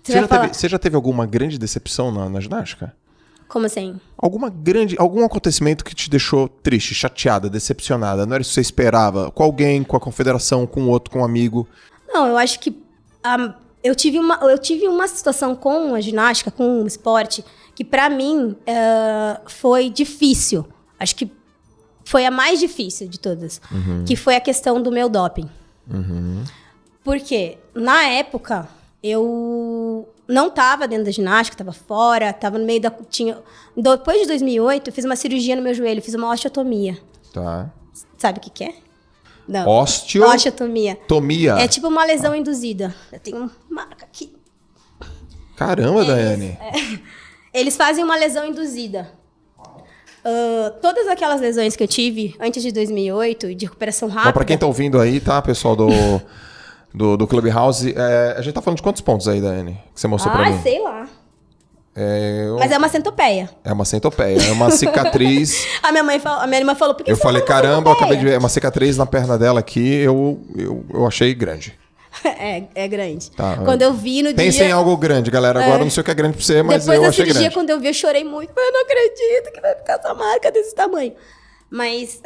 Você já teve alguma grande decepção na ginástica? Como assim? Algum acontecimento que te deixou triste, chateada, decepcionada? Não era isso que você esperava? Com alguém, com a confederação, com outro, com um amigo? Não, eu acho que eu tive uma situação com a ginástica, com o esporte, que pra mim foi difícil. Acho que foi a mais difícil de todas. Que foi a questão do meu doping. Porque, na época, eu não estava dentro da ginástica, estava fora, estava no meio da... Depois de 2008, eu fiz uma cirurgia no meu joelho, fiz uma osteotomia. Tá. Sabe o que é? Não. Osteotomia. É tipo uma lesão induzida. Eu tenho uma marca aqui. Caramba, Daiane. Eles fazem uma lesão induzida. Todas aquelas lesões que eu tive antes de 2008, de recuperação rápida... Bom, pra quem tá ouvindo aí, tá, pessoal do Clubhouse, a gente tá falando de quantos pontos aí, Daiane? Que você mostrou pra mim? Sei lá. Mas é uma centopeia. É uma centopeia, é uma cicatriz. A minha irmã falou, por que eu você falei, tá caramba, eu acabei de centopeia? ver uma cicatriz na perna dela aqui, eu achei grande. É grande. Tá, quando eu vi no dia... Pensa em algo grande, galera. Agora eu não sei o que é grande pra você, mas Depois eu da achei cirurgia, grande. quando eu vi, eu chorei muito. Eu não acredito que vai ficar essa marca desse tamanho. Mas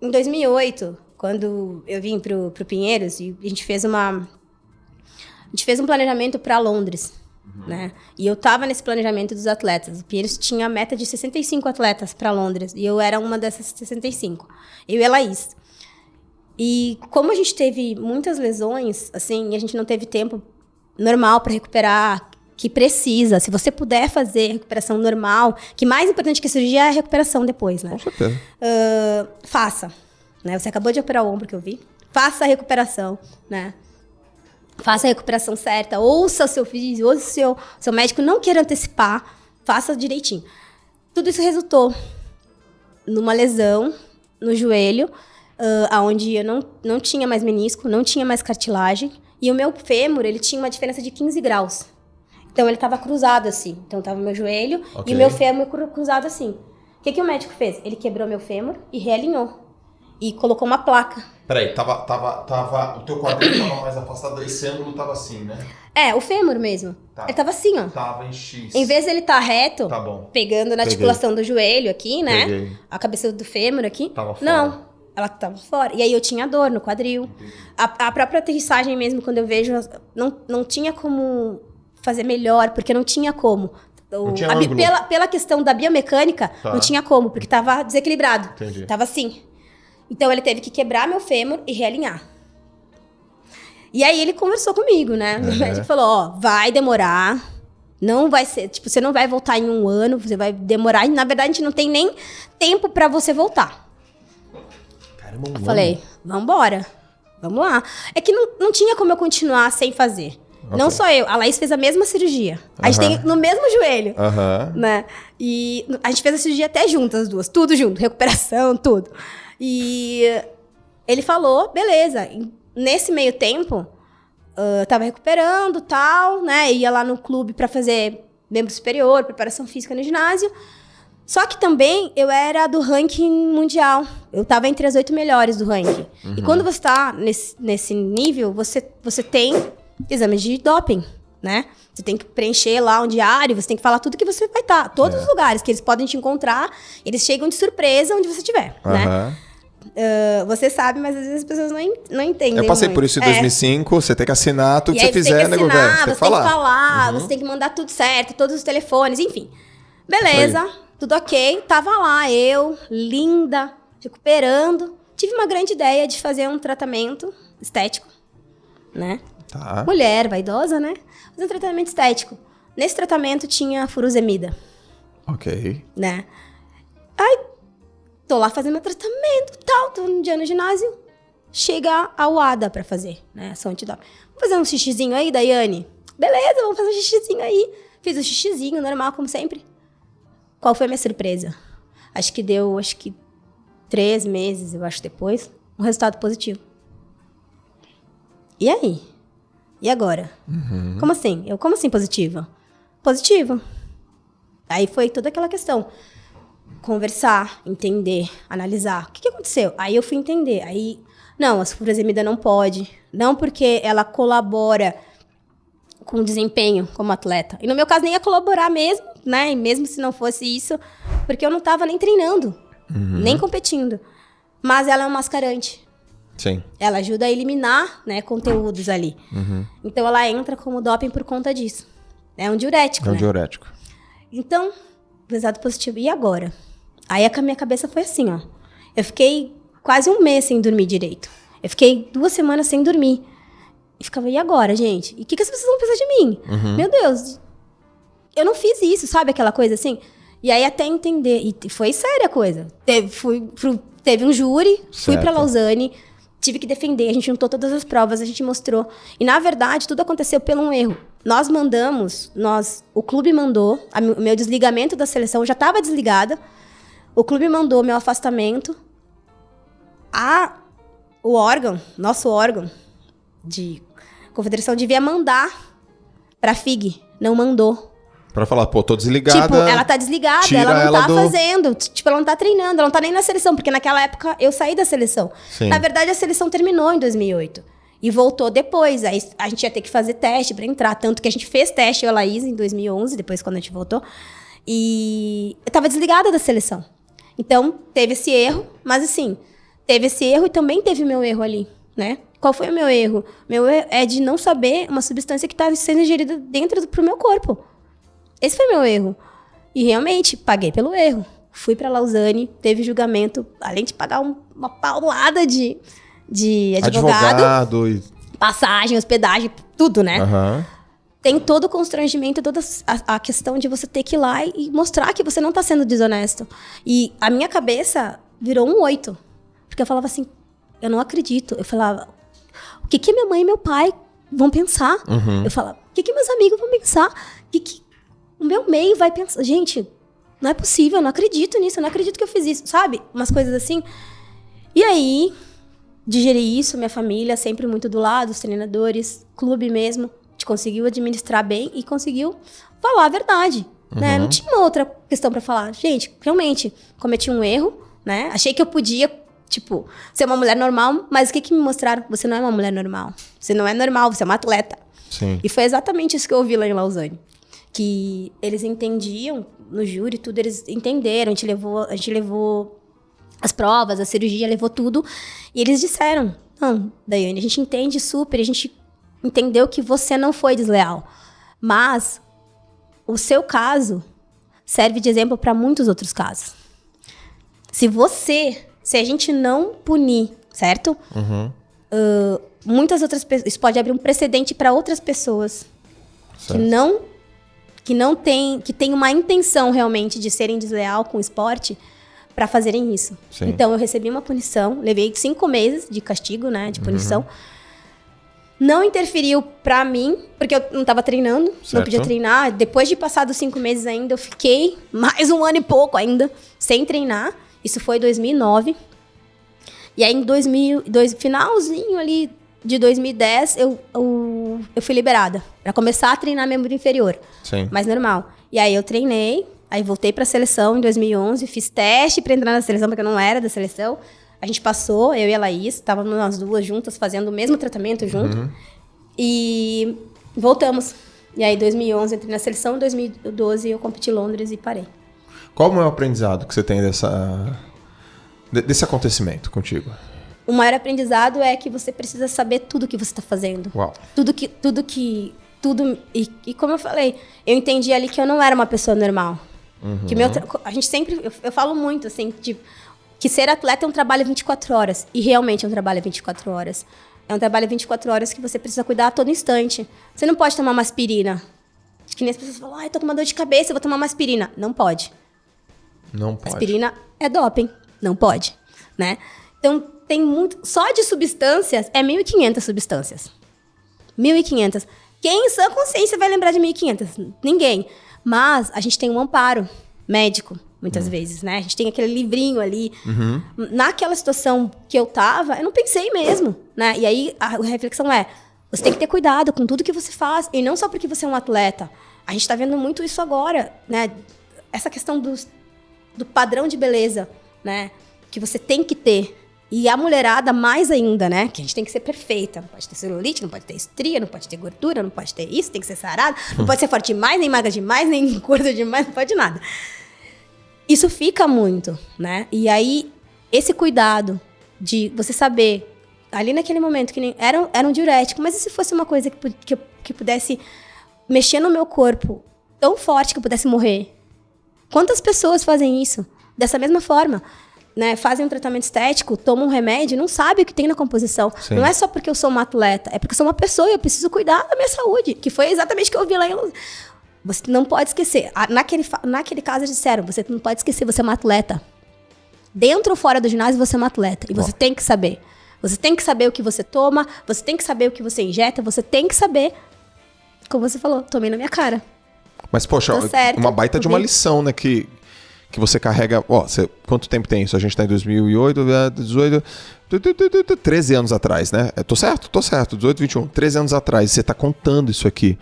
em 2008, quando eu vim pro Pinheiros, e a gente fez um planejamento para Londres, né? E eu tava nesse planejamento dos atletas. O Pinheiros tinha a meta de 65 atletas para Londres, e eu era uma dessas 65. Eu e a Laís. E como a gente teve muitas lesões, assim, e a gente não teve tempo normal para recuperar, que precisa. Se você puder fazer recuperação normal, que mais importante que a cirurgia é a recuperação depois, né? Com certeza. Faça. Né? Você acabou de operar o ombro que eu vi. Faça a recuperação, né? Faça a recuperação certa. Ouça o seu físico, ouça o seu médico. Não queira antecipar. Faça direitinho. Tudo isso resultou numa lesão no joelho, onde eu não tinha mais menisco, não tinha mais cartilagem. E o meu fêmur, ele tinha uma diferença de 15 graus. Então, ele estava cruzado assim. Então, estava o meu joelho e o meu fêmur cruzado assim. O que o médico fez? Ele quebrou meu fêmur e realinhou. E colocou uma placa. Peraí, o teu quadril estava mais afastado, esse ângulo estava assim, né? O fêmur mesmo. Tá. Ele estava assim, ó. Tava em X. Em vez de ele estar reto, tá bom. Pegando na articulação do joelho aqui, né? Peguei. A cabeça do fêmur aqui. Tava fora. Não, ela tava fora. E aí eu tinha dor no quadril. A própria aterrissagem mesmo, quando eu vejo, não tinha como fazer melhor, porque não tinha como. Pela questão da biomecânica, não tinha como, porque tava desequilibrado. Entendi. Tava assim. Então, ele teve que quebrar meu fêmur e realinhar. E aí, ele conversou comigo, né? O médico falou, vai demorar, não vai ser... Tipo, você não vai voltar em 1 ano, você vai demorar. E, na verdade, a gente não tem nem tempo pra você voltar. Caramba, eu falei, vambora, vamos lá. É que não tinha como eu continuar sem fazer. Okay. Não só eu, a Laís fez a mesma cirurgia. A gente tem no mesmo joelho, né? E a gente fez a cirurgia até juntas, as duas. Tudo junto, recuperação, tudo. E ele falou, beleza. Nesse meio tempo, eu tava recuperando, tal, né? Ia lá no clube pra fazer membro superior, preparação física no ginásio. Só que também eu era do ranking mundial. Eu tava entre as 8 melhores do ranking. E quando você tá nesse nível, você tem exames de doping, né? Você tem que preencher lá um diário, você tem que falar tudo que você vai estar. Todos os lugares que eles podem te encontrar, eles chegam de surpresa onde você estiver, né? Você sabe, mas às vezes as pessoas não entendem. Eu passei muito. por isso em 2005, você tem que assinar tudo que você fizer, nego velho. Você tem que falar. falar. Você tem que mandar tudo certo, todos os telefones, enfim. Beleza, tudo ok. Tava lá eu, linda, recuperando. Tive uma grande ideia de fazer um tratamento estético, né? Tá. Mulher, vaidosa, né? Fazer um tratamento estético. Nesse tratamento tinha furosemida. Ok. Né? Aí, tô lá fazendo meu tratamento, tal, tô um dia no ginásio. Chega a UADA pra fazer, né? Ação antidoping. Vamos fazer um xixizinho aí, Daiane? Beleza, vamos fazer um xixizinho aí. Fiz o xixizinho, normal, como sempre. Qual foi a minha surpresa? Acho que deu 3 meses, eu acho, depois, um resultado positivo. E aí? E agora? Como assim? Como assim positiva? Positivo. Aí foi toda aquela questão. Conversar, entender, analisar. O que aconteceu? Aí eu fui entender. Aí, não, a furosemida não pode. Não porque ela colabora com o desempenho como atleta. E no meu caso nem ia colaborar mesmo, né? E mesmo se não fosse isso, porque eu não tava nem treinando, nem competindo. Mas ela é um mascarante. Sim. Ela ajuda a eliminar, né, conteúdos ali. Então ela entra como doping por conta disso. É um diurético, né? Diurético. Então, resultado positivo. E agora? Aí a minha cabeça foi assim, ó. Eu fiquei quase um mês sem dormir direito. Eu fiquei 2 semanas sem dormir. E ficava, e agora, gente? E o que as pessoas vão pensar de mim? Meu Deus, eu não fiz isso, sabe? Aquela coisa assim. E aí até entender. E foi séria a coisa. Teve um júri, fui pra Lausanne, tive que defender, a gente juntou todas as provas, a gente mostrou. E, na verdade, tudo aconteceu por um erro. O clube mandou, o meu desligamento da seleção, eu já estava desligada, o clube mandou meu afastamento, nosso órgão de confederação devia mandar pra FIG, não mandou. Pra falar, pô, tô desligada. Tipo, ela tá desligada, ela não tá fazendo. Tipo, ela não tá treinando, ela não tá nem na seleção. Porque naquela época eu saí da seleção. Sim. Na verdade, a seleção terminou em 2008. E voltou depois. Aí a gente ia ter que fazer teste pra entrar. Tanto que a gente fez teste, eu e a Laís, em 2011, depois quando a gente voltou. E eu tava desligada da seleção. Então, teve esse erro. Mas assim, teve esse erro e também teve meu erro ali, né? Qual foi o meu erro? Meu erro é de não saber uma substância que tá sendo ingerida pro meu corpo. Esse foi meu erro. E realmente, paguei pelo erro. Fui pra Lausanne, teve julgamento, além de pagar uma paulada de advogado passagem, hospedagem, tudo, né? Tem todo o constrangimento, toda a questão de você ter que ir lá e mostrar que você não tá sendo desonesto. E a minha cabeça virou um 8. Porque eu falava assim, eu não acredito. Eu falava, o que minha mãe e meu pai vão pensar? Eu falava, o que meus amigos vão pensar? O meu meio vai pensar, gente, não é possível, eu não acredito nisso, eu não acredito que eu fiz isso, sabe? Umas coisas assim. E aí, digeri isso, minha família sempre muito do lado, os treinadores, clube mesmo, a gente conseguiu administrar bem e conseguiu falar a verdade, né? Não tinha uma outra questão pra falar. Gente, realmente, cometi um erro, né? Achei que eu podia, tipo, ser uma mulher normal, mas o que me mostraram? Você não é uma mulher normal. Você não é normal, você é uma atleta. Sim. E foi exatamente isso que eu ouvi lá em Lausanne. Que eles entendiam, no júri, tudo, eles entenderam, a gente levou as provas, a cirurgia, levou tudo, e eles disseram, não, Daiane, a gente entende super, a gente entendeu que você não foi desleal, mas o seu caso serve de exemplo para muitos outros casos. Se a gente não punir, certo? Muitas outras pessoas, isso pode abrir um precedente para outras pessoas, certo, que tem uma intenção realmente de serem desleal com o esporte para fazerem isso. Sim. Então, eu recebi uma punição, levei 5 meses de castigo, né, de punição. Não interferiu pra mim, porque eu não tava treinando, certo, não podia treinar. Depois de passar dos 5 meses ainda, eu fiquei mais 1 ano e pouco ainda, sem treinar. Isso foi em 2009. E aí, finalzinho ali de 2010, eu fui liberada pra começar a treinar membro inferior. Sim. Mais normal. E aí eu treinei, aí voltei pra seleção em 2011, fiz teste pra entrar na seleção, porque eu não era da seleção. A gente passou, eu e a Laís, estávamos nós duas juntas fazendo o mesmo tratamento junto. E voltamos. E aí em 2011 entrei na seleção, em 2012 eu competi em Londres e parei. Qual o maior aprendizado que você tem desse acontecimento contigo? O maior aprendizado é que você precisa saber tudo que você está fazendo. Uau. E como eu falei, eu entendi ali que eu não era uma pessoa normal. Que a gente sempre, eu falo muito assim, que ser atleta é um trabalho 24 horas. E realmente é um trabalho 24 horas. É um trabalho 24 horas que você precisa cuidar a todo instante. Você não pode tomar uma aspirina. Que nem as pessoas falam, eu tô com uma dor de cabeça, eu vou tomar uma aspirina. Não pode. Não pode. Aspirina é doping. Não pode, né? Então, tem muito... Só de substâncias, é 1.500 substâncias. 1.500. Quem em sã consciência vai lembrar de 1.500? Ninguém. Mas a gente tem um amparo médico, muitas vezes, né? A gente tem aquele livrinho ali. Naquela situação que eu tava, eu não pensei mesmo, né? E aí, a reflexão é, você tem que ter cuidado com tudo que você faz. E não só porque você é um atleta. A gente tá vendo muito isso agora, né? Essa questão do padrão de beleza, né? Que você tem que ter. E a mulherada mais ainda, né? Que a gente tem que ser perfeita. Não pode ter celulite, não pode ter estria, não pode ter gordura, não pode ter isso, tem que ser sarada. Não pode ser forte demais, nem magra demais, nem gorda demais, não pode nada. Isso fica muito, né? E aí, esse cuidado de você saber, ali naquele momento, que nem era um diurético, mas e se fosse uma coisa que pudesse mexer no meu corpo tão forte que eu pudesse morrer? Quantas pessoas fazem isso? Dessa mesma forma, né? Fazem um tratamento estético, tomam um remédio, não sabem o que tem na composição. Sim. Não é só porque eu sou uma atleta, é porque eu sou uma pessoa e eu preciso cuidar da minha saúde, que foi exatamente o que eu vi lá em... Você não pode esquecer. Naquele caso, eles disseram, você não pode esquecer, você é uma atleta. Dentro ou fora do ginásio, você é uma atleta. E você tem que saber. Você tem que saber o que você toma, você tem que saber o que você injeta, você tem que saber, como você falou, tomei na minha cara. Mas, poxa, uma baita de uma lição, né, que você carrega... quanto tempo tem isso? A gente tá em 2008, 18... 13 anos atrás, né? Tô certo? Tô certo. 18, 21. 13 anos atrás. Você tá contando isso aqui.